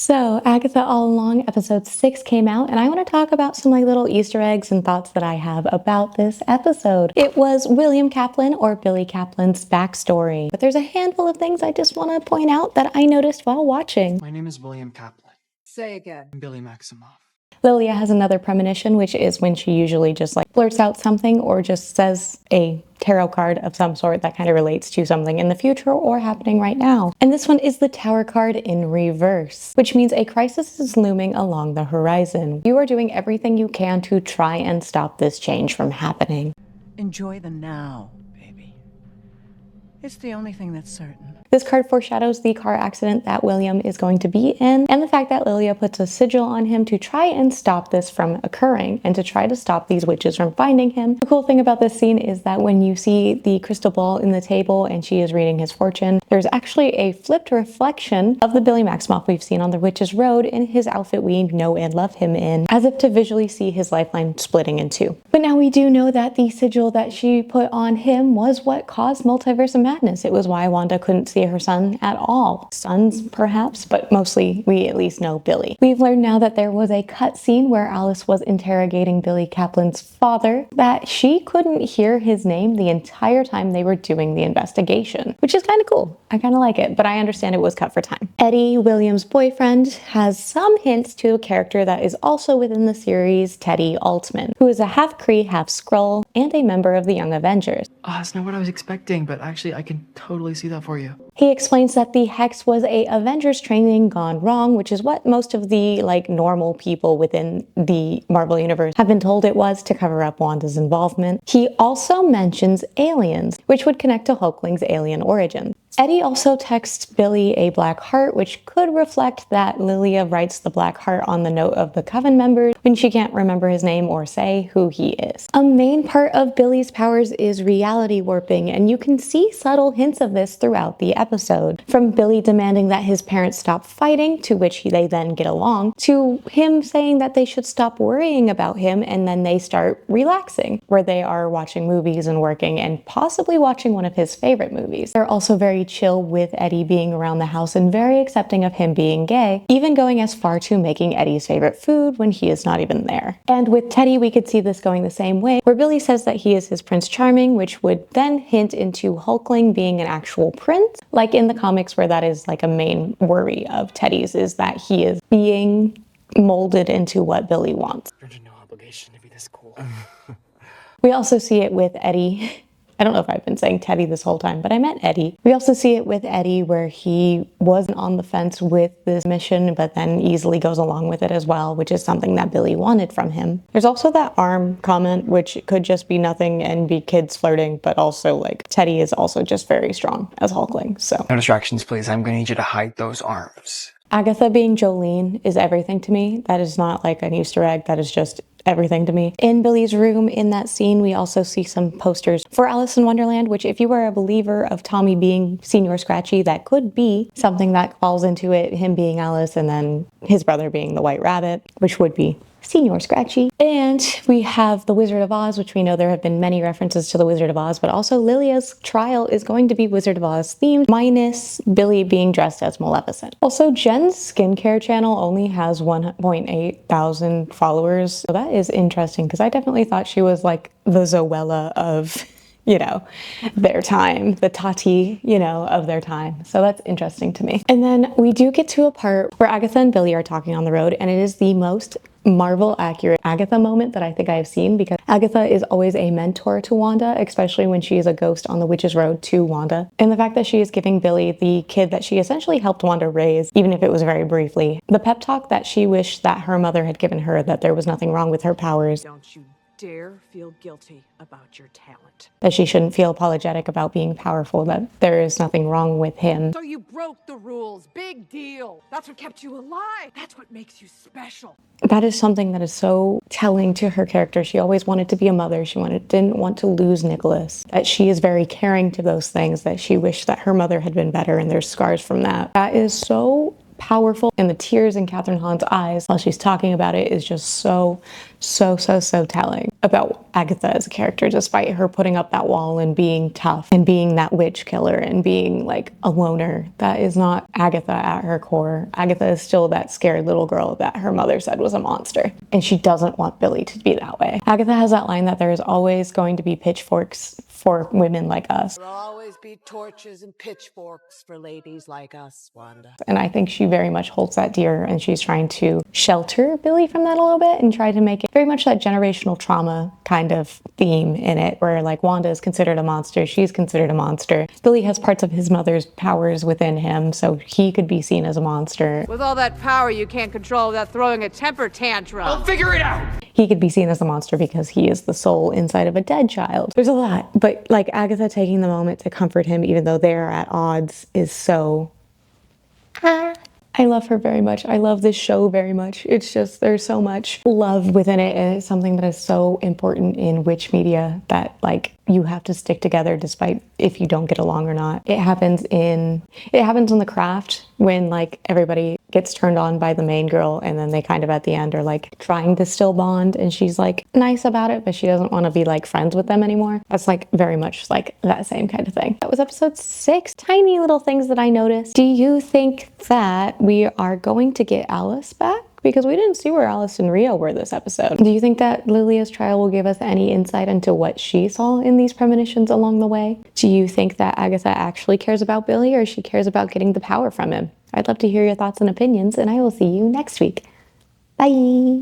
So, Agatha All Along episode 6 came out, and I want to talk about some little Easter eggs and thoughts that I have about this episode. It was William Kaplan, or Billy Kaplan's backstory, but there's a handful of things I just want to point out that I noticed while watching. My name is William Kaplan. Say again. Billy Maximoff. Lilia has another premonition, which is when she usually just blurts out something or just says a tarot card of some sort that kind of relates to something in the future or happening right now. And this one is the Tower card in reverse, which means a crisis is looming along the horizon. You are doing everything you can to try and stop this change from happening. Enjoy the now, baby. It's the only thing that's certain. This card foreshadows the car accident that William is going to be in, and the fact that Lilia puts a sigil on him to try and stop this from occurring, and to try to stop these witches from finding him. The cool thing about this scene is that when you see the crystal ball in the table and she is reading his fortune, there's actually a flipped reflection of the Billy Maximoff we've seen on the Witch's Road in his outfit we know and love him in, as if to visually see his lifeline splitting in two. But now we do know that the sigil that she put on him was what caused Multiverse of Madness. It was why Wanda couldn't see her son at all. Sons, perhaps, but mostly we at least know Billy. We've learned now that there was a cut scene where Alice was interrogating Billy Kaplan's father, that she couldn't hear his name the entire time they were doing the investigation, which is kind of cool. I kind of like it, but I understand it was cut for time. Eddie, William's boyfriend, has some hints to a character that is also within the series, Teddy Altman, who is a half Kree, half Skrull, and a member of the Young Avengers. Oh, that's not what I was expecting, but actually I can totally see that for you. He explains that the Hex was a Avengers training gone wrong, which is what most of the normal people within the Marvel Universe have been told it was to cover up Wanda's involvement. He also mentions aliens, which would connect to Hulkling's alien origin. Eddie also texts Billy a black heart, which could reflect that Lilia writes the black heart on the note of the Coven members when she can't remember his name or say who he is. A main part of Billy's powers is reality warping, and you can see subtle hints of this throughout the episode. From Billy demanding that his parents stop fighting, to which they then get along, to him saying that they should stop worrying about him, and then they start relaxing, where they are watching movies and working and possibly watching one of his favorite movies. They're also very chill with Eddie being around the house and very accepting of him being gay, even going as far to making Eddie's favorite food when he is not even there. And with Teddy, we could see this going the same way, where Billy says that he is his Prince Charming, which would then hint into Hulkling being an actual prince, like in the comics, where that is a main worry of Teddy's, is that he is being molded into what Billy wants. You're under no obligation to be this cool. We also see it with Eddie. I don't know if I've been saying Teddy this whole time, but I meant Eddie. We also see it with Eddie where he wasn't on the fence with this mission, but then easily goes along with it as well, which is something that Billy wanted from him. There's also that arm comment, which could just be nothing and be kids flirting, but also Teddy is also just very strong as Hulkling, so. No distractions, please. I'm gonna need you to hide those arms. Agatha being Jolene is everything to me. That is not an Easter egg, that is just everything to me. In Billy's room in that scene, we also see some posters for Alice in Wonderland, which if you are a believer of Tommy being Senior Scratchy, that could be something that falls into it, him being Alice and then his brother being the White Rabbit, which would be Senior Scratchy. And we have the Wizard of Oz, which we know there have been many references to the Wizard of Oz, but also Lilia's trial is going to be Wizard of Oz themed, minus Billy being dressed as Maleficent. Also, Jen's skincare channel only has 1.8 thousand followers, so that is interesting, because I definitely thought she was the Zoella of their time, the Tati, of their time. So that's interesting to me. And then we do get to a part where Agatha and Billy are talking on the road, and it is the most Marvel accurate Agatha moment that I think I have seen, because Agatha is always a mentor to Wanda, especially when she is a ghost on the Witch's Road to Wanda. And the fact that she is giving Billy, the kid that she essentially helped Wanda raise, even if it was very briefly, the pep talk that she wished that her mother had given her, that there was nothing wrong with her powers. Don't you dare feel guilty about your talent. That she shouldn't feel apologetic about being powerful, that there is nothing wrong with him. So you broke the rules. Big deal. That's what kept you alive. That's what makes you special. That is something that is so telling to her character. She always wanted to be a mother. She didn't want to lose Nicholas. That she is very caring to those things, that she wished that her mother had been better, and there's scars from that. That is so powerful, and the tears in Catherine Hahn's eyes while she's talking about it is just so telling about Agatha as a character, despite her putting up that wall and being tough and being that witch killer and being like a loner. That is not Agatha at her core. Agatha is still that scared little girl that her mother said was a monster, and she doesn't want Billy to be that way. Agatha has that line that there is always going to be pitchforks for women like us. There'll always be torches and pitchforks for ladies like us, Wanda. And I think she very much holds that dear, and she's trying to shelter Billy from that a little bit and try to make it very much that generational trauma kind of theme in it, where like Wanda is considered a monster, she's considered a monster. Billy has parts of his mother's powers within him, so he could be seen as a monster. With all that power you can't control without throwing a temper tantrum. I'll figure it out! He could be seen as a monster because he is the soul inside of a dead child. There's a lot, but like Agatha taking the moment to comfort him even though they're at odds is so... I love her very much. I love this show very much. It's just, there's so much love within it, and it's something that is so important in witch media that like you have to stick together despite if you don't get along or not. It happens in The Craft when like everybody gets turned on by the main girl, and then they kind of at the end are like trying to still bond, and she's like nice about it, but she doesn't want to be like friends with them anymore. That's like very much like that same kind of thing. That was episode 6. Tiny little things that I noticed. Do you think that we are going to get Alice back? Because we didn't see where Alice and Rio were this episode. Do you think that Lilia's trial will give us any insight into what she saw in these premonitions along the way? Do you think that Agatha actually cares about Billy, or she cares about getting the power from him? I'd love to hear your thoughts and opinions, and I will see you next week. Bye!